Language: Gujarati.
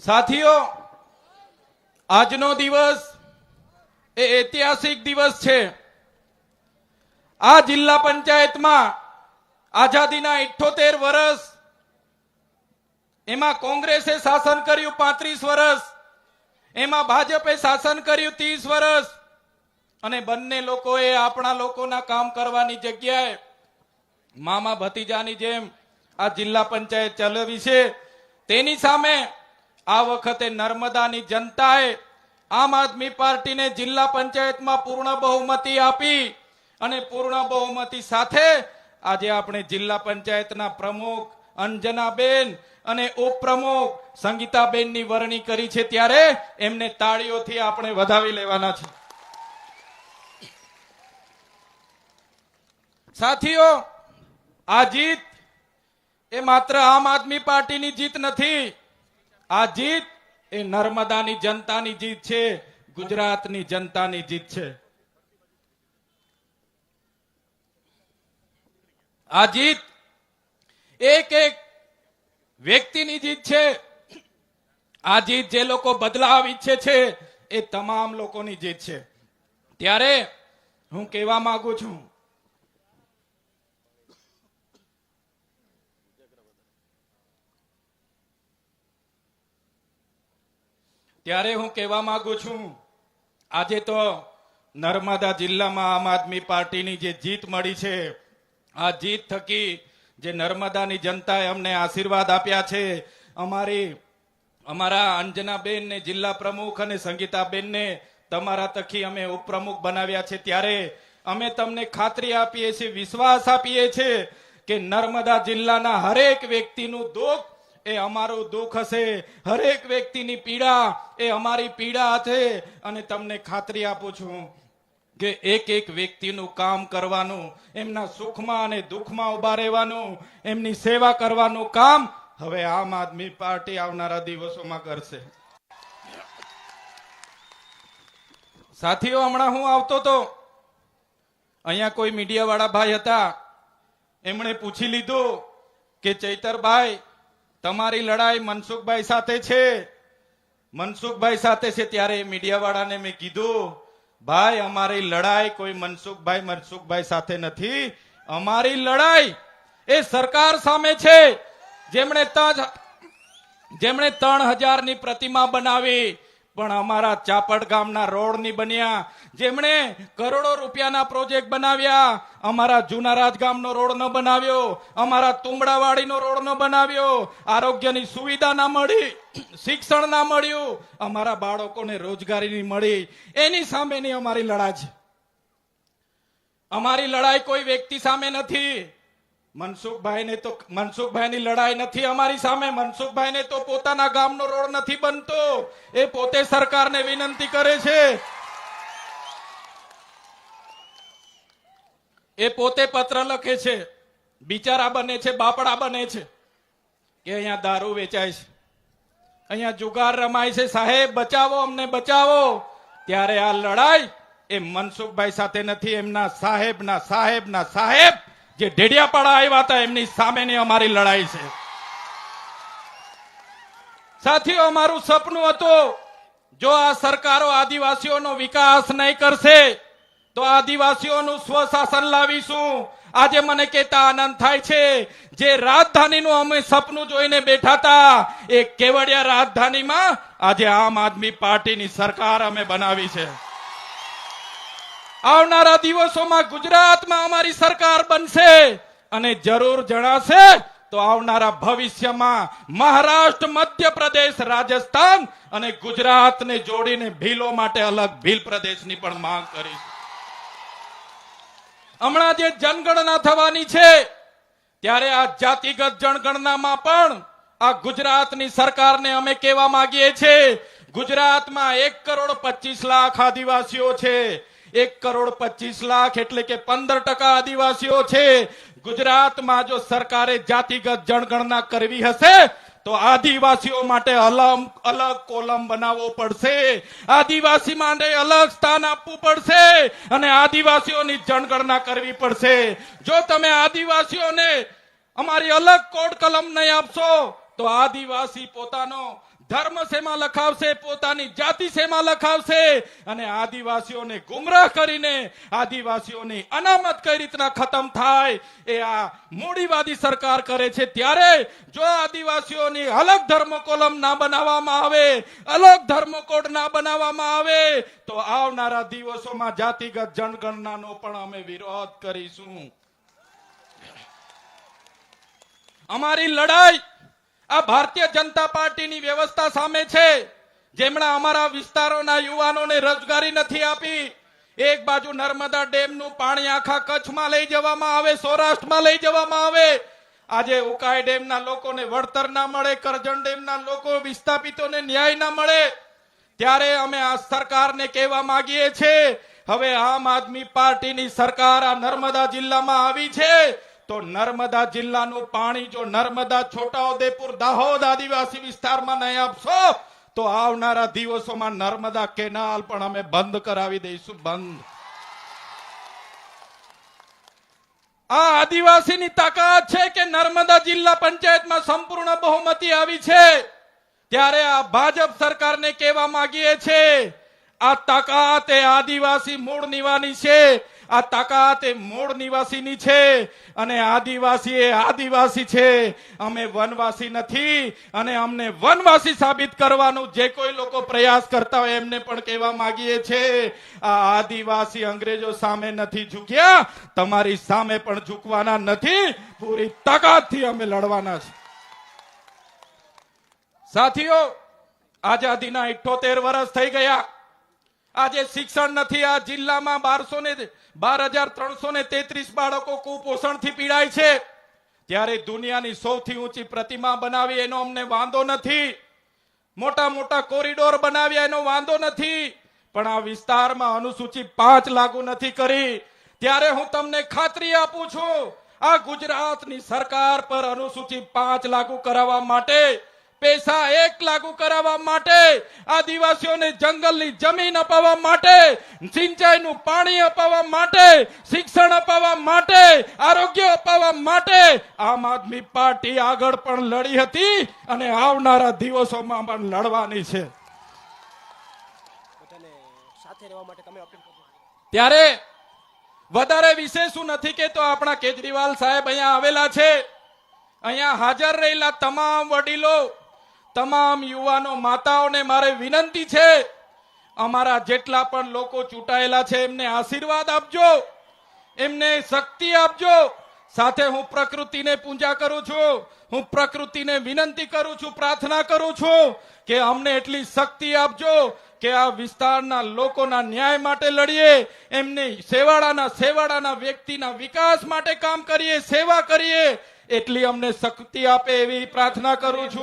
સાથીઓ, આજનો દિવસ એ ઐતિહાસિક દિવસ છે. આ જિલ્લા પંચાયતમાં આઝાદીના 78 વર્ષ, એમાં કોંગ્રેસે શાસન કર્યું 35 વર્ષ, એમાં ભાજપે શાસન કર્યું 30 વર્ષ, અને બંને લોકોએ આપણા લોકોના કામ કરવાની જગ્યાએ મામા ભતીજાની જેમ આ જિલ્લા પંચાયત ચલાવી છે. તેની સામે આ વખતે નર્મદાની જનતાએ આમ આદમી પાર્ટીને જિલ્લા પંચાયતમાં પૂર્ણ બહુમતી આપી અને પૂર્ણ બહુમતી સાથે આજે આપણે જિલ્લા પંચાયતના પ્રમુખ અંજનાબેન અને ઉપપ્રમુખ સંગીતાબેનની વરણી કરી છે. ત્યારે એમને તાળીઓથી આપણે વધાવી લેવાના છે. સાથીઓ, આ જીત એ માત્ર આમ આદમી પાર્ટીની જીત નથી. આ જીત એ નર્મદાની જનતાની જીત છે, ગુજરાતની જનતાની જીત છે. આ જીત એક એક વ્યક્તિની જીત છે. આ જીત જે લોકો બદલાવ ઈચ્છે છે એ તમામ લોકોની જીત છે. ત્યારે હું કહેવા માંગુ છું, આજે તો નર્મદા જિલ્લામાં આમ આદમી પાર્ટીની જે જીત મળી છે, આ જીત થકી જે નર્મદાની જનતાએ અમને આશીર્વાદ આપ્યા છે, અમારા અંજનાબેન ને જિલ્લા પ્રમુખ અને સંગીતાબેનને તમારા થકી અમે ઉપપ્રમુખ બનાવ્યા છે. ત્યારે અમે તમને ખાતરી આપીએ છીએ, વિશ્વાસ આપીએ છીએ કે નર્મદા જિલ્લાના હરેક વ્યક્તિનું દુઃખ એ અમારું દુઃખ હશે, હરેક વ્યક્તિની પીડા એ અમારી પીડા છે. અને તમને ખાતરી આપું છું કે એક એક વ્યક્તિનું કામ કરવાનું, એમના સુખમાં અને દુઃખમાં ઉભા રહેવાનું, એમની સેવા કરવાનું કામ હવે આમ આદમી પાર્ટી આવનારા દિવસોમાં કરશે. સાથીઓ, હમણાં હું આવતો તો અહીંયા કોઈ મીડિયા વાળા ભાઈ હતા, એમણે પૂછી લીધું કે ચૈતરભાઈ, તમારી લડાઈ મનસુખભાઈ સાથે છે, મનસુખભાઈ સાથે છે. ત્યારે મીડિયા વાળાને મેં કીધું, ભાઈ અમારી લડાઈ કોઈ મનસુખભાઈ સાથે નથી. અમારી લડાઈ એ સરકાર સામે છે, જેમણે 3000ની પ્રતિમા બનાવી પણ અમારા ચાપડ ગામના રોડ ની બન્યા, જેમણે કરોડો રૂપિયાના પ્રોજેક્ટ બનાવ્યા, અમારા જૂના રાજગામનો રોડ ન બનાવ્યો, અમારા તુંબડાવાડીનો રોડ ન બનાવ્યો, આરોગ્યની સુવિધા ના મળી, શિક્ષણ ના મળ્યું, અમારા બાળકોને રોજગારી નહીં મળી. એની સામેની અમારી લડાઈ છે. અમારી લડાઈ કોઈ વ્યક્તિ સામે નથી. મનસુખભાઈની લડાઈ નથી અમારી સામે. મનસુખભાઈને તો પોતાના ગામનો રોડ નથી બનતો, એ પોતે સરકારને વિનંતી કરે છે, એ પોતે પત્ર લખે છે, બિચારા બને છે, બાપડા બને છે કે અહીંયા દારૂ વેચાય છે, અહીંયા જુગાર રમાય છે, સાહેબ બચાવો, અમને બચાવો. ત્યારે આ લડાઈ એ મનસુખભાઈ સાથે નથી, એમના સાહેબ જે ઢેડિયાપાડા આવ્યા હતા એમની સામેની અમારી લડાઈ છે. સાથીઓ, અમારું સપનું હતું, જો આ સરકારો આદિવાસીઓનો વિકાસ નહીં કરશે તો આદિવાસીઓનું સ્વશાસન લાવીશું. આજે મને કહેતા આનંદ થાય છે, જે રાજધાનીનું અમે સપનું જોઈને બેઠા હતા, એ કેવડિયા રાજધાનીમાં આજે આમ આદમી પાર્ટીની સરકાર અમે બનાવી છે. આવનારા દિવસોમાં ગુજરાતમાં અમારી સરકાર બનશે અને જરૂર જણાશે તો આવનારા ભવિષ્યમાં મહારાષ્ટ્ર, મધ્યપ્રદેશ, રાજસ્થાન અને ગુજરાતને જોડીને ભીલો માટે અલગ ભીલ પ્રદેશની પણ માંગ કરી. હમણાં જે જનગણના થવાની છે, ત્યારે આ જાતિગત જનગણનામાં પણ આ ગુજરાતની સરકારને અમે કહેવા માંગીએ છીએ, ગુજરાતમાં 1,25,00,000 આદિવાસીઓ છે. 1,25,00,000 એટલે કે 15% આદિવાસીઓ છે. ગુજરાતમાં જો સરકારે જાતિગત જનગણના કરવી હશે તો આદિવાસીઓ માટે અલગ કોલમ બનાવવો પડશે, આદિવાસી માટે અલગ સ્થાન આપવું પડશે અને આદિવાસીઓની જનગણના કરવી પડશે. જો તમે આદિવાસીઓને અમારી અલગ કોડ કલમ નહીં આપશો તો આદિવાસી પોતાનો ધર્મ શેમાં લખાવશે, પોતાની જાતિ શેમાં લખાવશે, અને આદિવાસીઓને ગુમરાહ કરીને આદિવાસીઓની અનામત કઈ રીતના ખતમ થાય એ આ મૂડીવાદી સરકાર કરે છે. ત્યારે જો આદિવાસીઓની અલગ ધર્મ કોલમ ના બનાવવામાં આવે, અલગ ધર્મ કોડ ના બનાવવામાં આવે, તો આવનારા દિવસોમાં જાતિગત જનગણનાનો પણ અમે વિરોધ કરીશું. અમારી લડાઈ આ ભારતીય જનતા પાર્ટીની વ્યવસ્થા સામે છે, જેમણે અમારા વિસ્તારોના યુવાનોને રોજગારી નથી આપી. એક બાજુ નર્મદા ડેમનું પાણી આખા કચ્છમાં લઈ જવામાં આવે, સૌરાષ્ટ્રમાં લઈ જવામાં આવે. આજે ઉકાઈ ડેમના લોકોને વળતર ના મળે, કરજણ ડેમના લોકો વિસ્થાપિતોને ન્યાય ના મળે. ત્યારે અમે આ સરકારને કહેવા માંગીએ છીએ, હવે આમ આદમી પાર્ટીની સરકાર આ નર્મદા જિલ્લામાં આવી છે, તો નર્મદા જિલ્લાનું પાણી જો નર્મદા, છોટાઉદેપુર, દાહોદ આદિવાસી વિસ્તારમાં નહીં આપશો તો આવનારા દિવસોમાં નર્મદા કેનાલ પણ અમે બંધ કરાવી દઈશું. બંધ. આ આદિવાસીની તાકાત છે કે નર્મદા જિલ્લા પંચાયતમાં સંપૂર્ણ બહુમતી આવી છે. ત્યારે આ ભાજપ સરકારને કહેવા માંગીએ છીએ, આ તાકાત એ આદિવાસી મૂળ નિવાસી છે, આ તાકાત એ મૂળ નિવાસીની છે, અને આદિવાસી એ આદિવાસી છે. અમે વનવાસી નથી, અને અમને વનવાસી સાબિત કરવાનું જે કોઈ લોકો પ્રયાસ કરતા હોય એમને પણ કહેવા માંગીએ છીએ, આ આદિવાસી અંગ્રેજો સામે નથી ઝૂક્યા, તમારી સામે પણ ઝૂકવાના નથી. પૂરી તાકાતથી અમે લડવાના છે. સાથીઓ, આઝાદીના 78 વર્ષ થઈ ગયા. આજે શિક્ષણ નથી. આ જિલ્લામાં 12,333 બાળકો કુપોષણથી પીડાય છે. ત્યારે દુનિયાની સૌથી ઊંચી પ્રતિમા બનાવી એનો અમને વાંધો નથી, મોટા મોટા કોરિડોર બનાવ્યા એનો વાંધો નથી, પણ આ વિસ્તારમાં અનુસૂચિ 5 લાગુ નથી કરી. ત્યારે હું તમને ખાતરી આપું છું, આ ગુજરાતની સરકાર પર અનુસૂચિ 5 લાગુ કરાવવા માટે, પૈસા 1 લાગુ કરાવવા માટે, આદિવાસીઓને જંગલની જમીન અપાવવા માટે, સિંચાઈનું પાણી અપાવવા માટે, શિક્ષણ અપાવવા માટે, આરોગ્ય અપાવવા માટે આમ આદમી પાર્ટી આગળ પણ લડી હતી, અને આવનારા દિવસોમાં પણ લડવાની છે. ત્યારે વધારે વિશેષ શું નથી કેતો, આપણા કેજરીવાલ સાહેબ અહીંયા આવેલા છે. અહીંયા હાજર રહેલા તમામ વડીલો, તમામ યુવાનો, માતાઓને મારે વિનંતી છે, અમારા જેટલા પણ લોકો ચૂંટાયેલા છે એમને આશીર્વાદ આપજો, એમને શક્તિ આપજો. સાથે હું પ્રકૃતિને પૂજા કરું છું, હું પ્રકૃતિને વિનંતી કરું છું, પ્રાર્થના કરું છું કે અમને એટલી શક્તિ આપજો કે આ વિસ્તારના લોકોના ન્યાય માટે લડીએ, એમને સેવાડાના વ્યક્તિના વિકાસ માટે કામ કરીએ, સેવા કરીએ. એટલી અમને શક્તિ આપે એવી પ્રાર્થના કરું છું.